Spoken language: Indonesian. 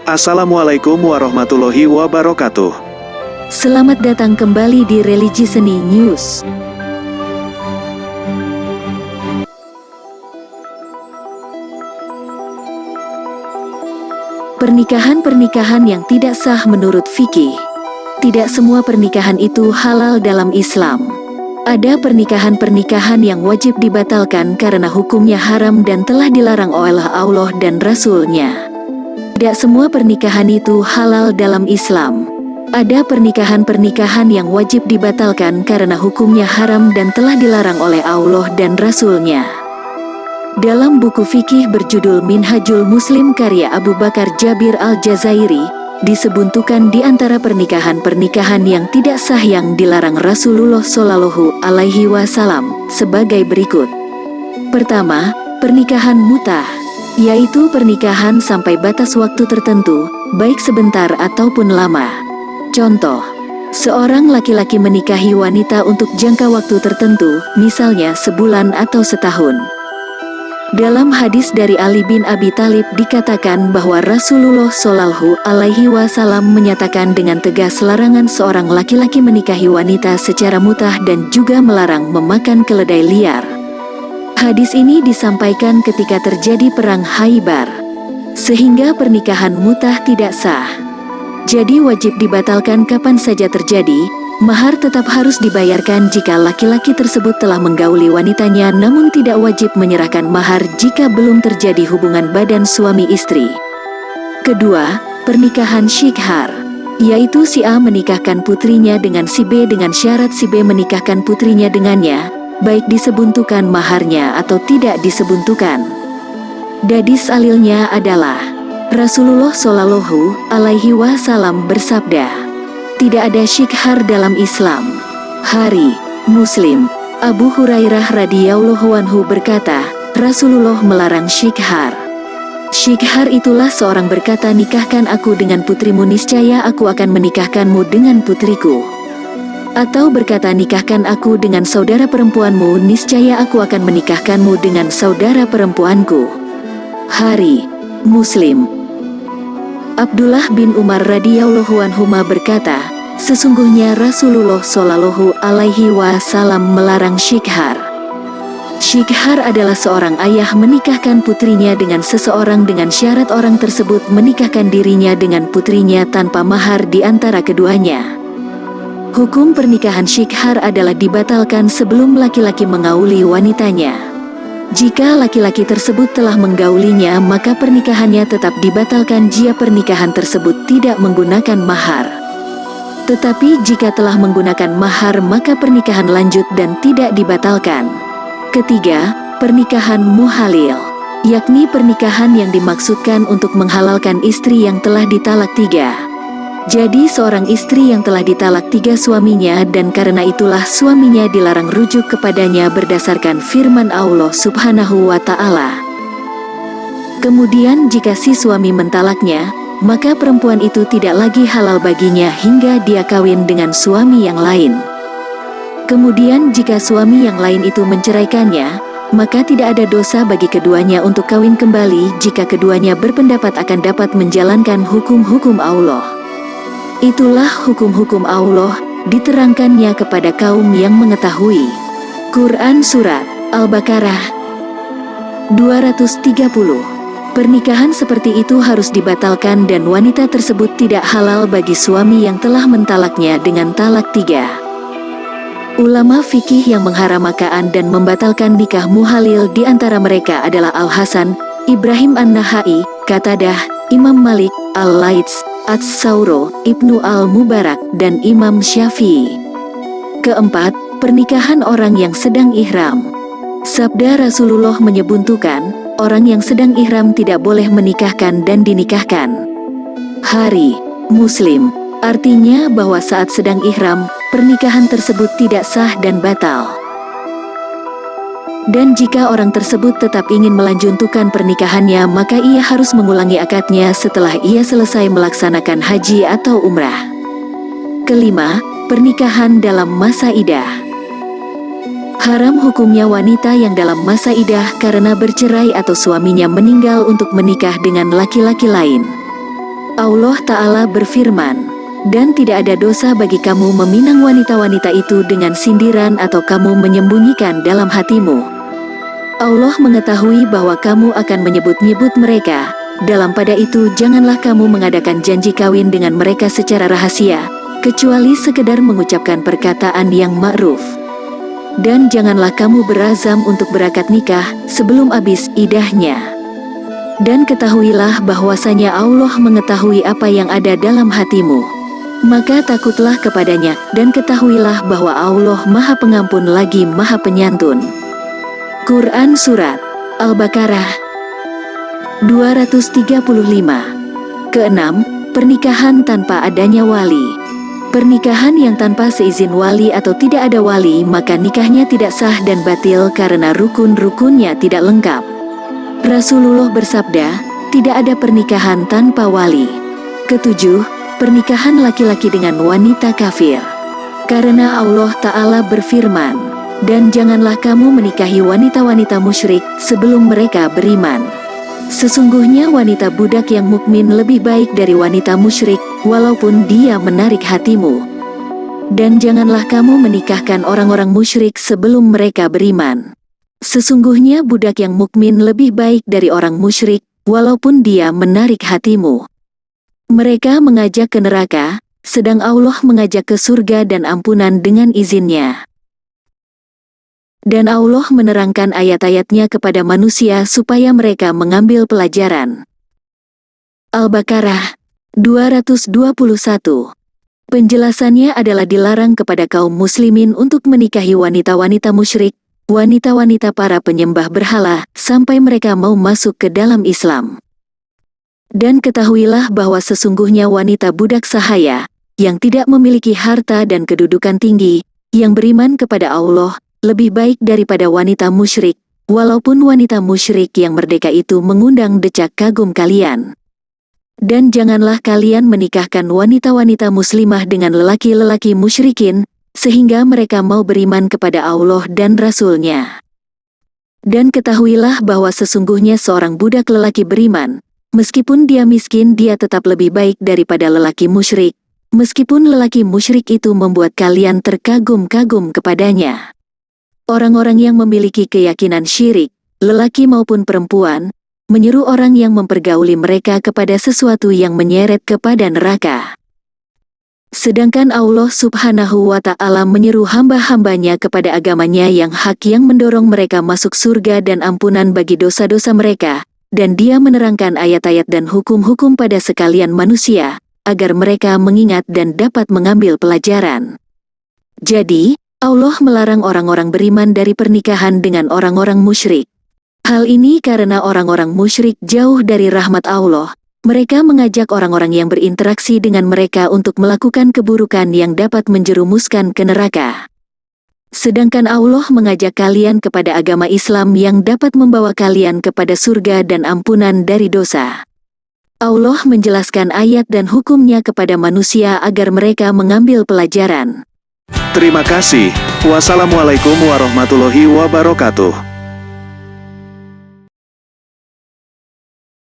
Assalamualaikum warahmatullahi wabarakatuh. Selamat datang kembali di Religi Seni News. Pernikahan-pernikahan yang tidak sah menurut fikih. Tidak semua pernikahan itu halal dalam Islam. Ada pernikahan-pernikahan yang wajib dibatalkan karena hukumnya haram dan telah dilarang oleh Allah dan Rasul-Nya. Tidak semua pernikahan itu halal dalam Islam. Ada pernikahan-pernikahan yang wajib dibatalkan karena hukumnya haram dan telah dilarang oleh Allah dan Rasul-Nya. Dalam buku fikih berjudul Minhajul Muslim karya Abu Bakar Jabir Al-Jazairi, disebutkan di antara pernikahan-pernikahan yang tidak sah yang dilarang Rasulullah Shallallahu Alaihi Wasallam sebagai berikut. Pertama, pernikahan mut'ah, yaitu pernikahan sampai batas waktu tertentu, baik sebentar ataupun lama. Contoh, seorang laki-laki menikahi wanita untuk jangka waktu tertentu, misalnya sebulan atau setahun. Dalam hadis dari Ali bin Abi Thalib dikatakan bahwa Rasulullah Shallallahu Alaihi Wasallam menyatakan dengan tegas larangan seorang laki-laki menikahi wanita secara mut'ah dan juga melarang memakan keledai liar. Hadis ini disampaikan ketika terjadi perang Khaybar, sehingga pernikahan mut'ah tidak sah. Jadi wajib dibatalkan kapan saja terjadi. Mahar tetap harus dibayarkan jika laki-laki tersebut telah menggauli wanitanya, namun tidak wajib menyerahkan mahar jika belum terjadi hubungan badan suami istri. Kedua, pernikahan syikhar, yaitu si A menikahkan putrinya dengan si B dengan syarat si B menikahkan putrinya dengannya, baik disebuntukan maharnya atau tidak disebuntukan. Hadis alilnya adalah Rasulullah Shallallahu Alaihi Wasallam bersabda, tidak ada syikhar dalam Islam. Hari Muslim, Abu Hurairah radhiyallahu anhu berkata, Rasulullah melarang syikhar. Syikhar itulah seorang berkata, nikahkan aku dengan putrimu, niscaya aku akan menikahkanmu dengan putriku. Atau berkata, nikahkan aku dengan saudara perempuanmu, niscaya aku akan menikahkanmu dengan saudara perempuanku. Hari Muslim. Abdullah bin Umar radhiyallahu anhuma berkata, sesungguhnya Rasulullah Shallallahu Alaihi Wasallam melarang syikhar. Syikhar adalah seorang ayah menikahkan putrinya dengan seseorang dengan syarat orang tersebut menikahkan dirinya dengan putrinya tanpa mahar di antara keduanya. Hukum pernikahan syikhar adalah dibatalkan sebelum laki-laki mengauli wanitanya. Jika laki-laki tersebut telah menggaulinya, maka pernikahannya tetap dibatalkan jika pernikahan tersebut tidak menggunakan mahar. Tetapi jika telah menggunakan mahar, maka pernikahan lanjut dan tidak dibatalkan. Ketiga, pernikahan muhalil, yakni pernikahan yang dimaksudkan untuk menghalalkan istri yang telah ditalak 3. Jadi seorang istri yang telah ditalak 3 suaminya dan karena itulah suaminya dilarang rujuk kepadanya berdasarkan firman Allah Subhanahu wa Ta'ala. Kemudian jika si suami mentalaknya, maka perempuan itu tidak lagi halal baginya hingga dia kawin dengan suami yang lain. Kemudian jika suami yang lain itu menceraikannya, maka tidak ada dosa bagi keduanya untuk kawin kembali jika keduanya berpendapat akan dapat menjalankan hukum-hukum Allah. Itulah hukum-hukum Allah, diterangkannya kepada kaum yang mengetahui. Quran Surat Al-Baqarah 230. Pernikahan seperti itu harus dibatalkan dan wanita tersebut tidak halal bagi suami yang telah mentalaknya dengan talak 3. Ulama fikih yang mengharamkan dan membatalkan nikah muhalil di antara mereka adalah Al-Hasan, Ibrahim An-Nakhai, Qatadah, Imam Malik, Al-Laits, Ats-Sauro, Ibnu Al-Mubarak, dan Imam Syafi'i. Keempat, pernikahan orang yang sedang ihram. Sabda Rasulullah menyebutkan, orang yang sedang ihram tidak boleh menikahkan dan dinikahkan. Hari Muslim, artinya bahwa saat sedang ihram, pernikahan tersebut tidak sah dan batal. Dan jika orang tersebut tetap ingin melanjutkan pernikahannya, maka ia harus mengulangi akadnya setelah ia selesai melaksanakan haji atau umrah. Kelima, pernikahan dalam masa idah. Haram hukumnya wanita yang dalam masa idah karena bercerai atau suaminya meninggal untuk menikah dengan laki-laki lain. Allah Ta'ala berfirman, "Dan tidak ada dosa bagi kamu meminang wanita-wanita itu dengan sindiran atau kamu menyembunyikan dalam hatimu. Allah mengetahui bahwa kamu akan menyebut-nyebut mereka. Dalam pada itu janganlah kamu mengadakan janji kawin dengan mereka secara rahasia, kecuali sekedar mengucapkan perkataan yang ma'ruf. Dan janganlah kamu berazam untuk berakad nikah sebelum habis idahnya. Dan ketahuilah bahwasanya Allah mengetahui apa yang ada dalam hatimu. Maka takutlah kepadanya, dan ketahuilah bahwa Allah Maha Pengampun lagi Maha Penyantun." Quran Surat Al-Baqarah 235. Keenam, pernikahan tanpa adanya wali. Pernikahan yang tanpa seizin wali atau tidak ada wali, maka nikahnya tidak sah dan batil karena rukun-rukunnya tidak lengkap. Rasulullah bersabda, "Tidak ada pernikahan tanpa wali." Ketujuh, pernikahan laki-laki dengan wanita kafir. Karena Allah Ta'ala berfirman, "Dan janganlah kamu menikahi wanita-wanita musyrik sebelum mereka beriman. Sesungguhnya wanita budak yang mukmin lebih baik dari wanita musyrik, walaupun dia menarik hatimu. Dan janganlah kamu menikahkan orang-orang musyrik sebelum mereka beriman. Sesungguhnya budak yang mukmin lebih baik dari orang musyrik, walaupun dia menarik hatimu. Mereka mengajak ke neraka, sedang Allah mengajak ke surga dan ampunan dengan izinnya." Dan Allah menerangkan ayat-ayatnya kepada manusia supaya mereka mengambil pelajaran. Al-Baqarah 221. Penjelasannya adalah dilarang kepada kaum muslimin untuk menikahi wanita-wanita musyrik, wanita-wanita para penyembah berhala, sampai mereka mau masuk ke dalam Islam. Dan ketahuilah bahwa sesungguhnya wanita budak sahaya, yang tidak memiliki harta dan kedudukan tinggi, yang beriman kepada Allah, lebih baik daripada wanita musyrik, walaupun wanita musyrik yang merdeka itu mengundang decak kagum kalian. Dan janganlah kalian menikahkan wanita-wanita muslimah dengan lelaki-lelaki musyrikin, sehingga mereka mau beriman kepada Allah dan Rasul-Nya. Dan ketahuilah bahwa sesungguhnya seorang budak lelaki beriman, meskipun dia miskin dia tetap lebih baik daripada lelaki musyrik, meskipun lelaki musyrik itu membuat kalian terkagum-kagum kepadanya. Orang-orang yang memiliki keyakinan syirik, lelaki maupun perempuan, menyeru orang yang mempergauli mereka kepada sesuatu yang menyeret kepada neraka. Sedangkan Allah Subhanahu wa Ta'ala menyeru hamba-hambanya kepada agamanya yang hak yang mendorong mereka masuk surga dan ampunan bagi dosa-dosa mereka, dan Dia menerangkan ayat-ayat dan hukum-hukum pada sekalian manusia, agar mereka mengingat dan dapat mengambil pelajaran. Jadi, Allah melarang orang-orang beriman dari pernikahan dengan orang-orang musyrik. Hal ini karena orang-orang musyrik jauh dari rahmat Allah. Mereka mengajak orang-orang yang berinteraksi dengan mereka untuk melakukan keburukan yang dapat menjerumuskan ke neraka. Sedangkan Allah mengajak kalian kepada agama Islam yang dapat membawa kalian kepada surga dan ampunan dari dosa. Allah menjelaskan ayat dan hukumnya kepada manusia agar mereka mengambil pelajaran. Terima kasih. Wassalamualaikum warahmatullahi wabarakatuh.